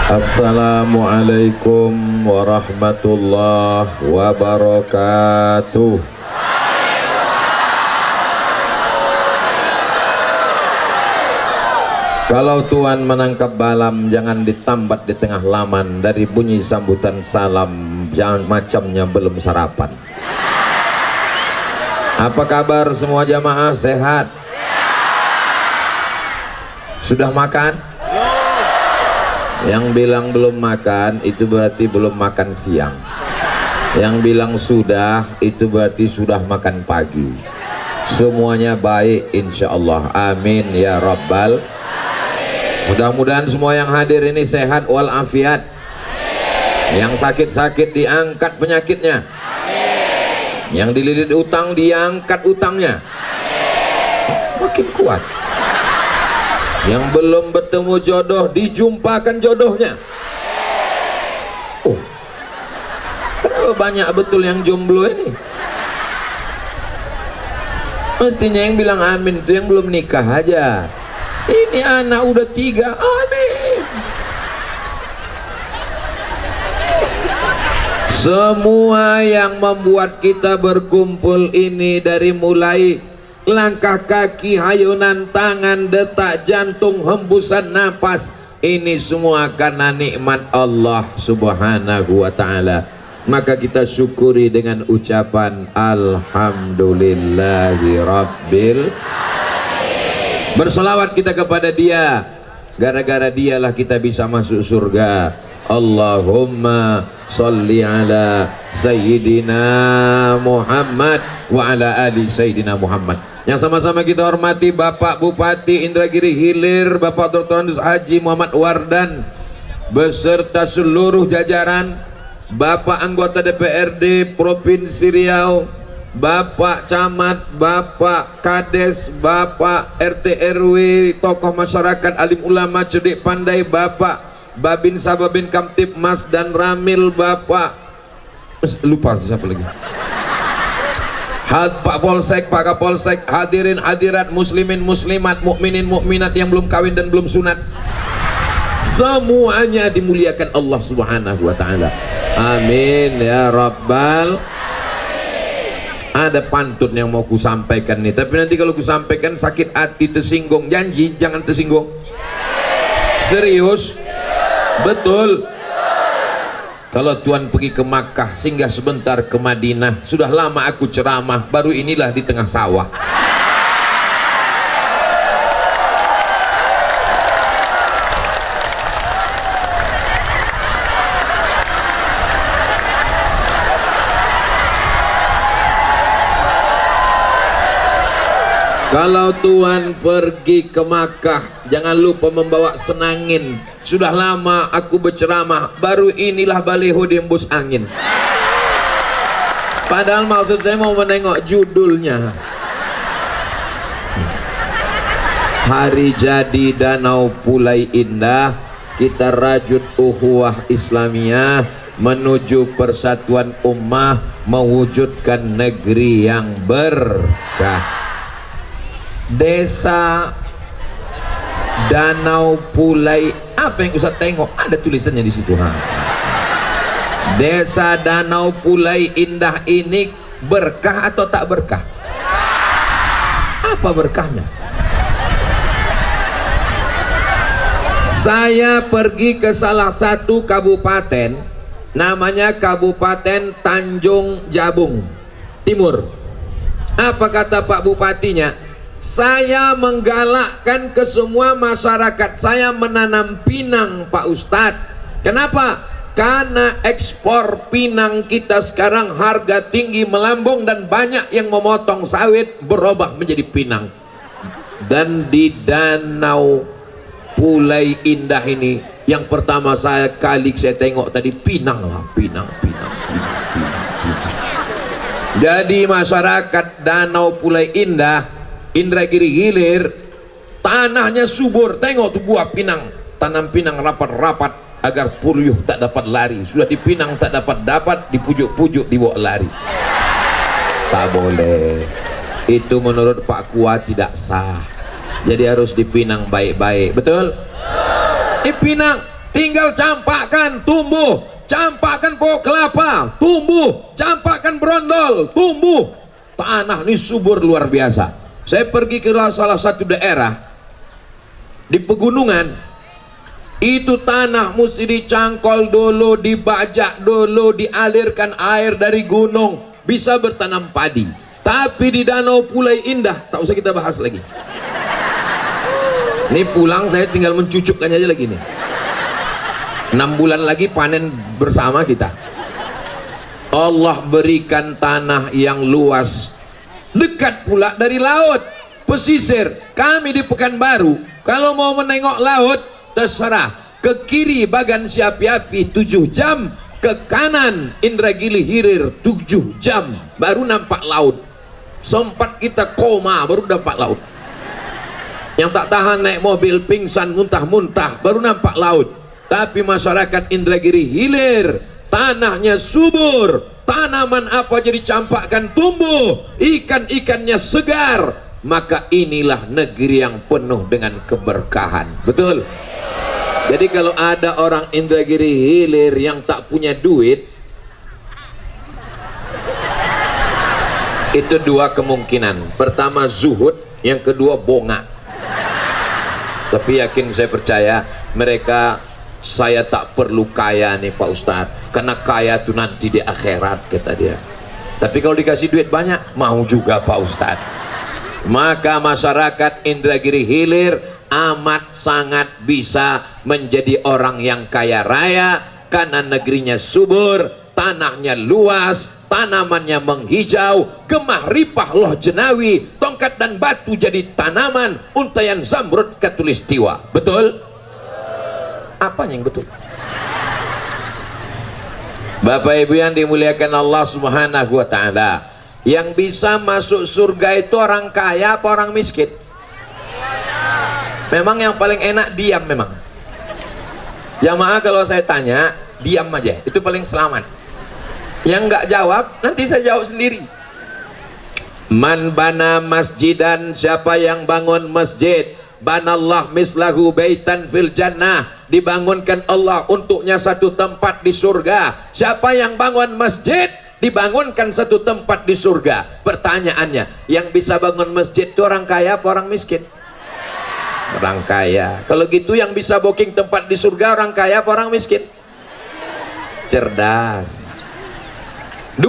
Assalamualaikum warahmatullahi wabarakatuh. Kalau Tuhan menangkap balam, jangan ditambat di tengah laman. Dari bunyi sambutan salam, jangan macamnya belum sarapan. Apa kabar semua jamaah? Sehat? Sudah makan? Yang bilang belum makan itu berarti belum makan siang. Yang bilang sudah itu berarti sudah makan pagi. Semuanya baik insya Allah. Amin ya rabbal. Mudah-mudahan semua yang hadir ini sehat walafiat. Yang sakit-sakit diangkat penyakitnya. Yang dililit utang diangkat utangnya. Makin kuat. Yang belum bertemu jodoh dijumpakan jodohnya. Oh, kenapa banyak betul yang jomblo ini? Mestinya yang bilang amin itu yang belum nikah aja. Ini anak udah 3, amin. Semua yang membuat kita berkumpul ini, dari mulai langkah kaki, hayunan tangan, detak jantung, hembusan nafas, ini semua karena nikmat Allah subhanahu wa ta'ala. Maka kita syukuri dengan ucapan Alhamdulillahi Rabbil. Bersolawat kita kepada Dia. Gara-gara Dialah kita bisa masuk surga. Allahumma salli ala Sayyidina Muhammad wa ala ali Sayyidina Muhammad. Yang sama-sama kita hormati Bapak Bupati Indragiri Hilir, Bapak Dr. Andes Haji Muhammad Wardan beserta seluruh jajaran, Bapak anggota DPRD Provinsi Riau, Bapak Camat, Bapak Kades, Bapak RT RW, tokoh masyarakat, alim ulama, cerdik pandai, Bapak Babin Sababin Kamtip Mas dan Ramil, Bapak lupa siapa lagi, Pak Polsek, Pak Kapolsek, hadirin hadirat, muslimin muslimat, mukminin mukminat yang belum kawin dan belum sunat, semuanya dimuliakan Allah subhanahu wa ta'ala. Amin ya rabbal. Ada pantun yang mau ku sampaikan nih, tapi nanti kalau ku sampaikan sakit hati, tersinggung. Janji jangan tersinggung. Serius? Betul. Kalau Tuhan pergi ke Makkah, singgah sebentar ke Madinah. Sudah lama aku ceramah, baru inilah di tengah sawah. Kalau Tuhan pergi ke Makkah, jangan lupa membawa senangin. Sudah lama aku berceramah, baru inilah baliho diembus angin. Padahal maksud saya mau menengok judulnya. Hari jadi Danau Pulai Indah, kita rajut ukhuwah Islamiyah menuju persatuan ummah, mewujudkan negeri yang berkah. Desa Danau Pulai, apa yang Ustaz tengok? Ada tulisannya di situ. Desa Danau Pulai Indah ini berkah atau tak berkah? Apa berkahnya? Saya pergi ke salah satu kabupaten, namanya Kabupaten Tanjung Jabung Timur. Apa kata Pak Bupatinya? Saya menggalakkan ke semua masyarakat saya menanam pinang, Pak Ustadz. Kenapa? Karena ekspor pinang kita sekarang harga tinggi melambung dan banyak yang memotong sawit berubah menjadi pinang. Dan di Danau Pulai Indah ini, yang pertama saya tengok tadi pinang lah, pinang. Jadi masyarakat Danau Pulai Indah, Indragiri Hilir, tanahnya subur. Tengok tuh buah pinang, tanam pinang rapat-rapat agar puyuh tak dapat lari. Sudah dipinang tak dapat, dipujuk-pujuk dibawa lari. Tak boleh. Itu menurut Pak Kua tidak sah. Jadi harus dipinang baik-baik. Betul? Dipinang. tinggal campakkan tumbuh, campakkan pokok kelapa tumbuh, campakkan brondol tumbuh. Tanah ini subur luar biasa. Saya pergi ke salah satu daerah di pegunungan, itu tanah mesti dicangkol dulu, dibajak dulu, dialirkan air dari gunung, bisa bertanam padi. Tapi di Danau Pulai Indah, tak usah kita bahas lagi. Ini pulang saya tinggal mencucukkannya aja lagi nih. 6 bulan lagi panen bersama kita. Allah berikan tanah yang luas, dekat pula dari laut, pesisir. Kami di Pekanbaru, kalau mau menengok laut, terserah. Ke kiri Bagan Siapi-api 7 jam, ke kanan Indragiri Hilir 7 jam, baru nampak laut. Sempat kita koma baru dapat laut. Yang tak tahan naik mobil pingsan muntah-muntah baru nampak laut. Tapi masyarakat Indragiri Hilir tanahnya subur, tanaman apa jadi campakkan tumbuh, ikan-ikannya segar. Maka inilah negeri yang penuh dengan keberkahan. Betul? Jadi kalau ada orang Indragiri Hilir yang tak punya duit, itu 2 kemungkinan. Pertama zuhud, yang kedua bongak. Tapi yakin saya percaya mereka, saya tak perlu kaya nih Pak Ustadz, karena kaya itu nanti di akhirat, kata dia. Tapi kalau dikasih duit banyak, mau juga Pak Ustadz. Maka masyarakat Indragiri Hilir amat sangat bisa menjadi orang yang kaya raya, karena negerinya subur, tanahnya luas, tanamannya menghijau, gemah ripah loh jenawi, tongkat dan batu jadi tanaman, untayan zamrud katulistiwa. Betul? Apanya yang betul? Bapak Ibu yang dimuliakan Allah Subhanahu wa taala, yang bisa masuk surga itu orang kaya apa orang miskin? Memang yang paling enak diam memang. Jamaah kalau saya tanya, diam aja, itu paling selamat. Yang nggak jawab, nanti saya jawab sendiri. Man bana masjidan, siapa yang bangun masjid, banallah mislahu baitan fil jannah, dibangunkan Allah untuknya satu tempat di surga. Siapa yang bangun masjid, dibangunkan satu tempat di surga. Pertanyaannya, yang bisa bangun masjid itu orang kaya apa orang miskin? Orang kaya. Kalau gitu yang bisa booking tempat di surga orang kaya apa orang miskin? Cerdas. 2,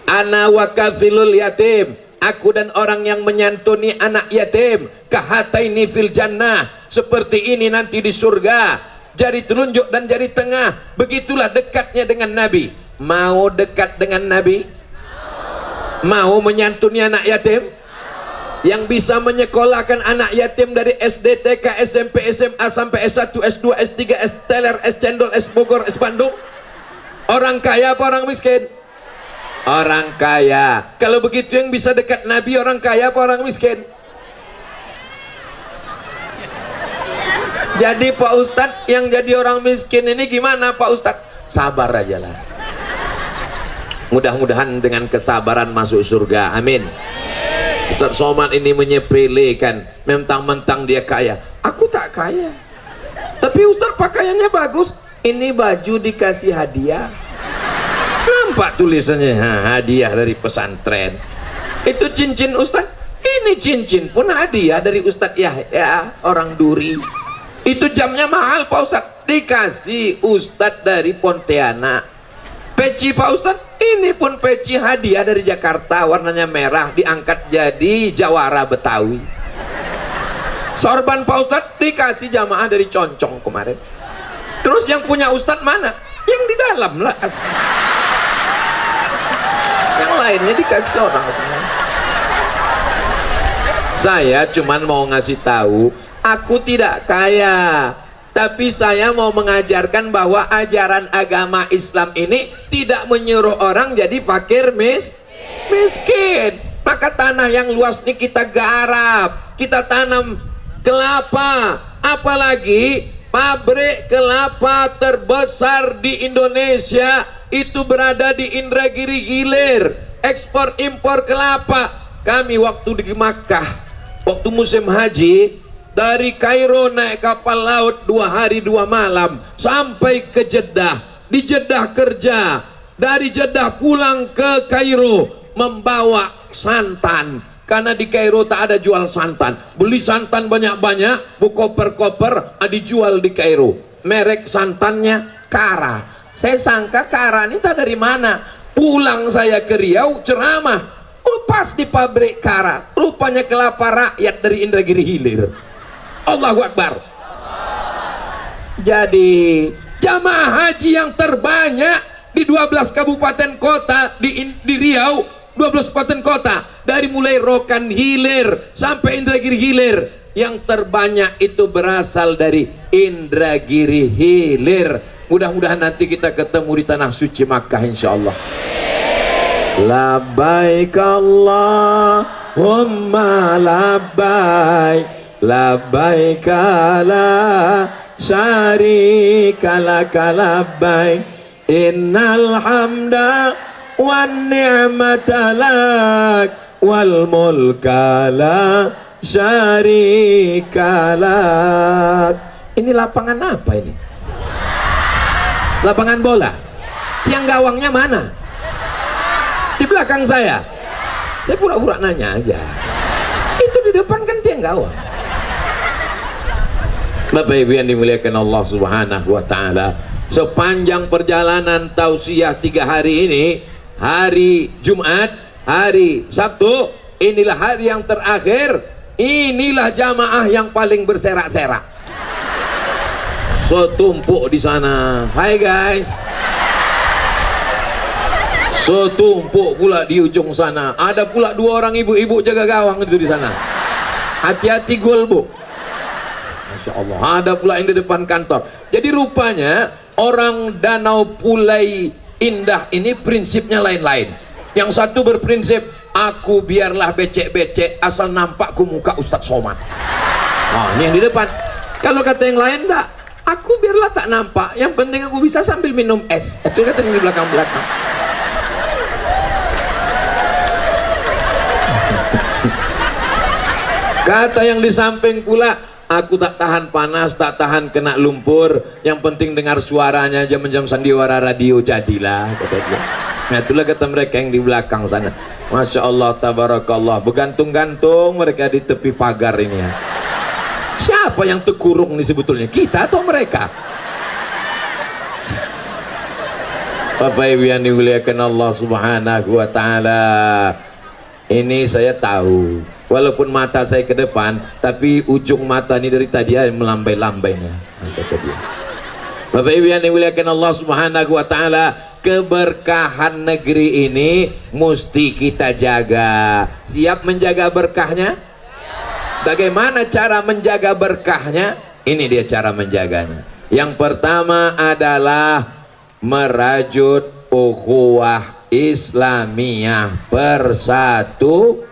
ana wa kafilul yatim, aku dan orang yang menyantuni anak yatim, kahataini fil jannah, seperti ini nanti di surga, jari telunjuk dan jari tengah. Begitulah dekatnya dengan Nabi. Mau dekat dengan Nabi? Mau menyantuni anak yatim? Yang bisa menyekolahkan anak yatim dari SD, TK, SMP, SMA sampai S1, S2, S3, S teler, S cendol, S Bogor, S Bandung? Orang kaya apa orang miskin? Orang kaya. Kalau begitu yang bisa dekat Nabi orang kaya apa orang miskin? Jadi Pak Ustadz, yang jadi orang miskin ini gimana Pak Ustadz? Sabar aja lah. Mudah-mudahan dengan kesabaran masuk surga. Amin. Ustadz Somad ini menyepelekan, mentang-mentang dia kaya. Aku tak kaya, tapi Ustadz pakaiannya bagus. Ini baju dikasih hadiah. Nampak tulisannya, hadiah dari pesantren. Itu cincin Ustadz, ini cincin pun hadiah dari Ustadz Yahya orang Duri. Itu jamnya mahal Pak Ustadz, dikasih Ustadz dari Pontianak. Peci Pak Ustadz, ini pun peci hadiah dari Jakarta, warnanya merah, diangkat jadi jawara Betawi. Sorban Pak Ustadz dikasih jamaah dari Concong kemarin. Terus yang punya Ustadz mana? Yang di dalam lah. Yang lainnya dikasih orang semua. Saya cuman mau ngasih tahu, aku tidak kaya, tapi saya mau mengajarkan bahwa ajaran agama Islam ini tidak menyuruh orang jadi fakir miskin. Maka tanah yang luas ini kita garap, kita tanam kelapa. Apalagi pabrik kelapa terbesar di Indonesia itu berada di Indragiri Hilir. Ekspor impor kelapa. Kami waktu di Makkah, waktu musim haji, Dari Kairo naik kapal laut 2 hari 2 malam sampai ke Jeddah. Di Jeddah kerja, dari Jeddah pulang ke Kairo membawa santan, karena di Kairo tak ada jual santan. Beli santan banyak-banyak, koper-koper, dijual di Kairo. Merek santannya Kara. Saya sangka Kara ini tak dari mana. Pulang saya ke Riau ceramah, pas di pabrik Kara, rupanya kelapa rakyat dari Indragiri Hilir. Allahu Akbar. Jadi jamaah haji yang terbanyak di 12 kabupaten kota di Riau, 12 kabupaten kota, dari mulai Rokan Hilir sampai Indragiri Hilir, yang terbanyak itu berasal dari Indragiri Hilir. Mudah-mudahan nanti kita ketemu di tanah suci Makkah insyaallah. Labbaik Allahumma labbaik, labbaik la syarika laka labbaik, innal hamda wan ni'mata lak wal mulka la syarika lak. Ini lapangan apa ini? Lapangan bola. Tiang gawangnya mana? Di belakang saya. Saya pura-pura nanya aja. Itu di depan kan tiang gawang. Bapak Ibu yang dimuliakan Allah Subhanahu wa taala, sepanjang perjalanan tausiah 3 hari ini, hari Jumat, hari Sabtu, inilah hari yang terakhir, inilah jamaah yang paling berserak-serak. Setumpuk di sana. Hai guys. Setumpuk pula di ujung sana. Ada pula 2 orang ibu-ibu jaga gawang itu di sana. Hati-hati gol, Bu. Masya Allah. Ada pula yang di depan kantor. Jadi rupanya orang Danau Pulai Indah ini prinsipnya lain-lain. Yang satu berprinsip, aku biarlah becek-becek asal nampakku muka Ustadz Somad. Oh, ini yang di depan. Kalau kata yang lain, enggak, aku biarlah tak nampak, yang penting aku bisa sambil minum es. Itu kata yang di belakang-belakang. Kata yang di samping pula, aku tak tahan panas, tak tahan kena lumpur, yang penting dengar suaranya jam-jam sandiwara radio jadilah, kata dia. Nah itulah kata mereka yang di belakang sana. Masya Allah, tabarakallah, bergantung-gantung mereka di tepi pagar ini ya. Siapa yang terkurung nih sebetulnya, kita atau mereka? Bapak Ibu yang dimuliakan Allah Subhanahu wa taala, ini saya tahu, walaupun mata saya ke depan, tapi ujung mata ini dari tadi melambai-lambainya. Bapak Ibu yang dimuliakan Allah Subhanahu wa taala, keberkahan negeri ini mesti kita jaga. Siap menjaga berkahnya? Bagaimana cara menjaga berkahnya? Ini dia cara menjaganya. Yang pertama adalah merajut ukhuwah Islamiyah, bersatu.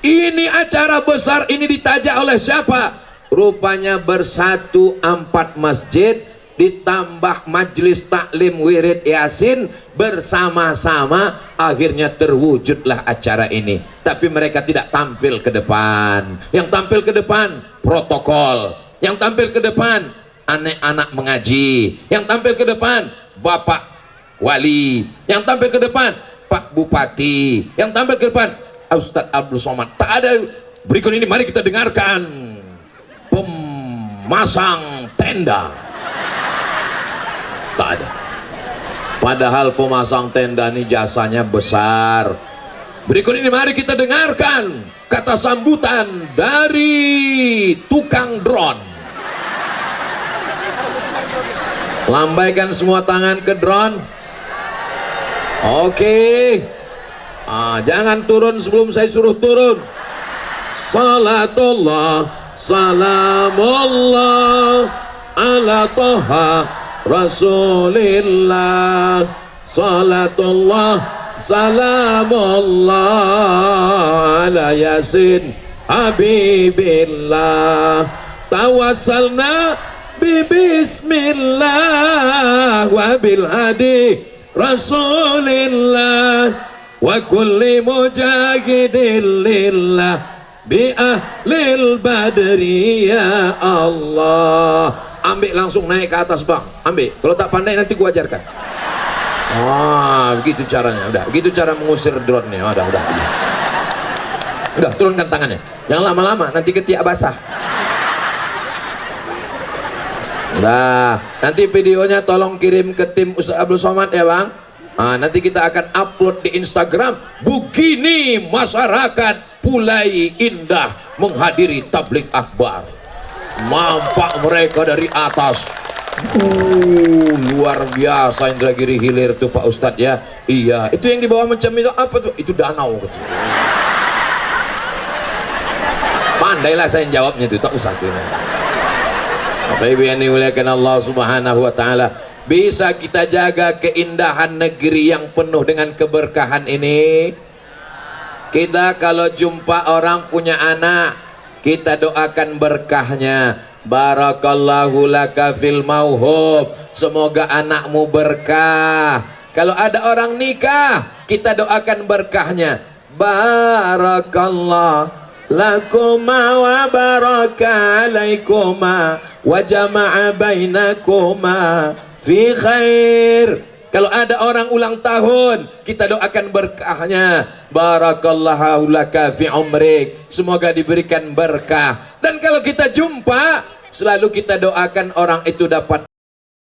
Ini acara besar ini ditajak oleh siapa? Rupanya bersatu 4 masjid ditambah majelis taklim wirid yasin bersama-sama, akhirnya terwujudlah acara ini. Tapi mereka tidak tampil ke depan. Yang tampil ke depan protokol, yang tampil ke depan anak-anak mengaji, yang tampil ke depan Bapak Wali, yang tampil ke depan Pak Bupati, yang tampil ke depan Ustadz Abdul Somad. Tak ada. Berikut ini mari kita dengarkan pemasang tenda. Tak ada. Padahal pemasang tenda ini jasanya besar. Berikut ini mari kita dengarkan kata sambutan dari tukang drone. Lambaikan semua tangan ke drone. Oke. Jangan turun sebelum saya suruh turun. Salatullah, salamullah ala toha Rasulillah. Salatullah, salamullah ala Yasin Habibillah. Tawassalna bismillah wa bil hadi Rasulillah wa kulli mujahidin lillah bi ahlil badri ya Allah. Ambil langsung naik ke atas bang, ambil. Kalau tak pandai nanti gua ajarkan. Wah, begitu caranya. Udah, begitu cara mengusir drone-nya. Udah, turunkan tangannya. Jangan lama-lama, nanti ketiak basah. Nah, nanti videonya tolong kirim ke tim Ustaz Abdul Somad ya bang. Nah, nanti kita akan upload di Instagram. Begini masyarakat Pulai Indah menghadiri tablik akbar. Nampak mereka dari atas. Luar biasa Indragiri Hilir tuh Pak Ustadz ya. Iya, itu yang di bawah macam itu apa tuh? Itu danau. Pandailah saya jawabnya itu, tak usah tuh. Bapak Ibu yang dimuliakan Allah Subhanahu wa taala, bisa kita jaga keindahan negeri yang penuh dengan keberkahan ini. Kita kalau jumpa orang punya anak, kita doakan berkahnya. Barakallahu laka fil mauhub, semoga anakmu berkah. Kalau ada orang nikah, kita doakan berkahnya. Barakallahu lakuma wa baraka alaikuma wa jama'a bainakuma fi khair. Kalau ada orang ulang tahun, kita doakan berkahnya. Barakallahu laka fi umrik, semoga diberikan berkah. Dan kalau kita jumpa, selalu kita doakan orang itu dapat